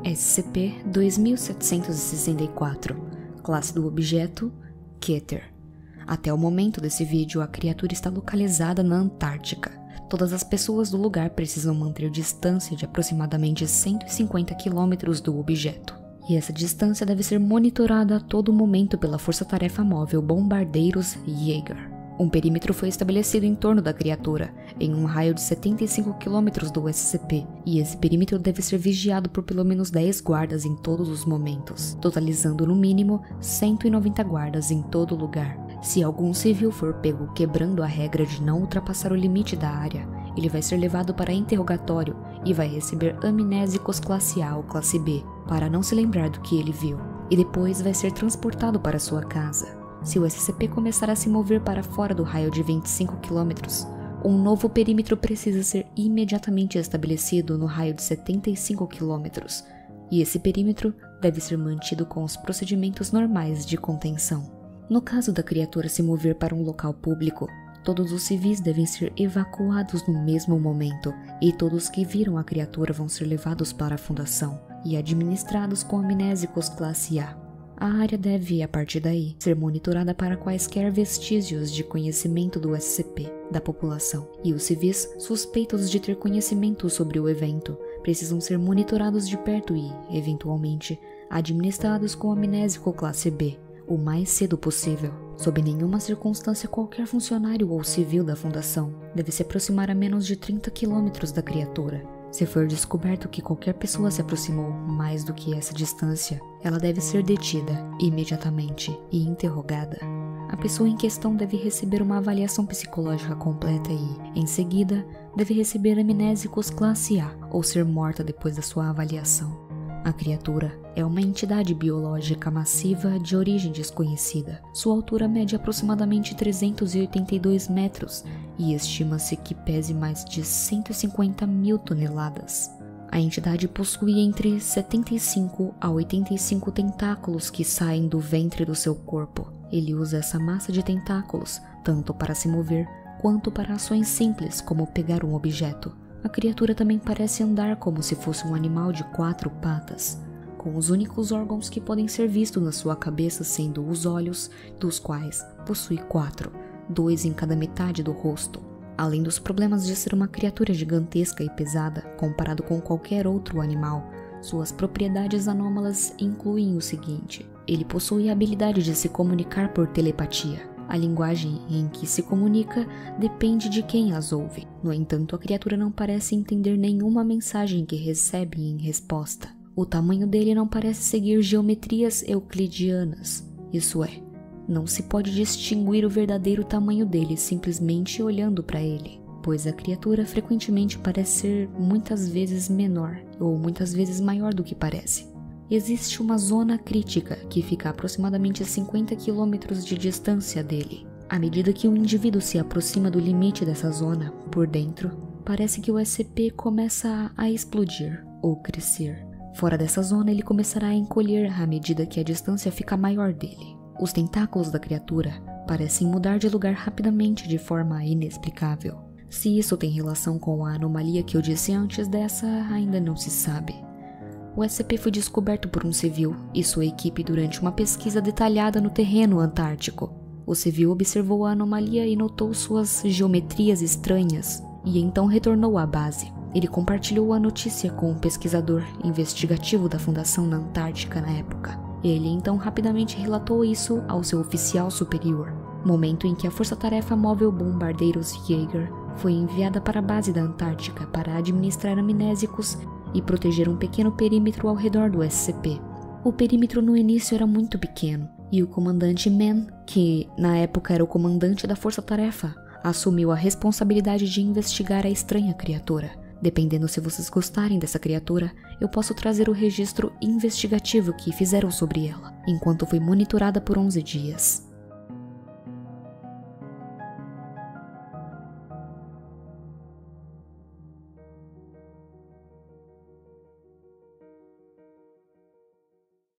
SCP-2764, classe do objeto Keter. Até o momento desse vídeo, a criatura está localizada na Antártica. Todas as pessoas do lugar precisam manter distância de aproximadamente 150 km do objeto. E essa distância deve ser monitorada a todo momento pela Força-Tarefa Móvel Bombardeiros Jaeger. Um perímetro foi estabelecido em torno da criatura, em um raio de 75 km do SCP, e esse perímetro deve ser vigiado por pelo menos 10 guardas em todos os momentos, totalizando no mínimo 190 guardas em todo lugar. Se algum civil for pego quebrando a regra de não ultrapassar o limite da área, ele vai ser levado para interrogatório e vai receber amnésicos classe A ou classe B, para não se lembrar do que ele viu, e depois vai ser transportado para sua casa. Se o SCP começar a se mover para fora do raio de 25 km, um novo perímetro precisa ser imediatamente estabelecido no raio de 75 km, e esse perímetro deve ser mantido com os procedimentos normais de contenção. No caso da criatura se mover para um local público, todos os civis devem ser evacuados no mesmo momento, e todos que viram a criatura vão ser levados para a fundação e administrados com amnésicos classe A. A área deve, a partir daí, ser monitorada para quaisquer vestígios de conhecimento do SCP, da população, e os civis suspeitos de ter conhecimento sobre o evento precisam ser monitorados de perto e, eventualmente, administrados com amnésico classe B, o mais cedo possível. Sob nenhuma circunstância, qualquer funcionário ou civil da fundação deve se aproximar a menos de 30 km da criatura. Se for descoberto que qualquer pessoa se aproximou mais do que essa distância, ela deve ser detida imediatamente e interrogada. A pessoa em questão deve receber uma avaliação psicológica completa e, em seguida, deve receber amnésicos classe A ou ser morta depois da sua avaliação. A criatura é uma entidade biológica massiva de origem desconhecida. Sua altura mede aproximadamente 382 metros e estima-se que pese mais de 150 mil toneladas. A entidade possui entre 75 a 85 tentáculos que saem do ventre do seu corpo. Ele usa essa massa de tentáculos tanto para se mover quanto para ações simples como pegar um objeto. A criatura também parece andar como se fosse um animal de 4 patas, com os únicos órgãos que podem ser vistos na sua cabeça sendo os olhos, dos quais possui 4, 2 em cada metade do rosto. Além dos problemas de ser uma criatura gigantesca e pesada comparado com qualquer outro animal, suas propriedades anômalas incluem o seguinte: ele possui a habilidade de se comunicar por telepatia. A linguagem em que se comunica depende de quem as ouve. No entanto, a criatura não parece entender nenhuma mensagem que recebe em resposta. O tamanho dele não parece seguir geometrias euclidianas. Isso é, não se pode distinguir o verdadeiro tamanho dele simplesmente olhando para ele, pois a criatura frequentemente parece ser muitas vezes menor ou muitas vezes maior do que parece. Existe uma zona crítica que fica a aproximadamente 50 km de distância dele. À medida que um indivíduo se aproxima do limite dessa zona, por dentro, parece que o SCP começa a explodir ou crescer. Fora dessa zona, ele começará a encolher à medida que a distância fica maior dele. Os tentáculos da criatura parecem mudar de lugar rapidamente de forma inexplicável. Se isso tem relação com a anomalia que eu disse antes dessa, ainda não se sabe. O SCP foi descoberto por um civil e sua equipe durante uma pesquisa detalhada no terreno antártico. O civil observou a anomalia e notou suas geometrias estranhas, e então retornou à base. Ele compartilhou a notícia com um pesquisador investigativo da Fundação na Antártica na época. Ele então rapidamente relatou isso ao seu oficial superior, momento em que a Força-Tarefa Móvel Bombardeiros Jaeger foi enviada para a base da Antártica para administrar amnésicos e proteger um pequeno perímetro ao redor do SCP. O perímetro no início era muito pequeno, e o comandante Mann, que na época era o comandante da força-tarefa, assumiu a responsabilidade de investigar a estranha criatura. Dependendo se vocês gostarem dessa criatura, eu posso trazer o registro investigativo que fizeram sobre ela, enquanto foi monitorada por 11 dias.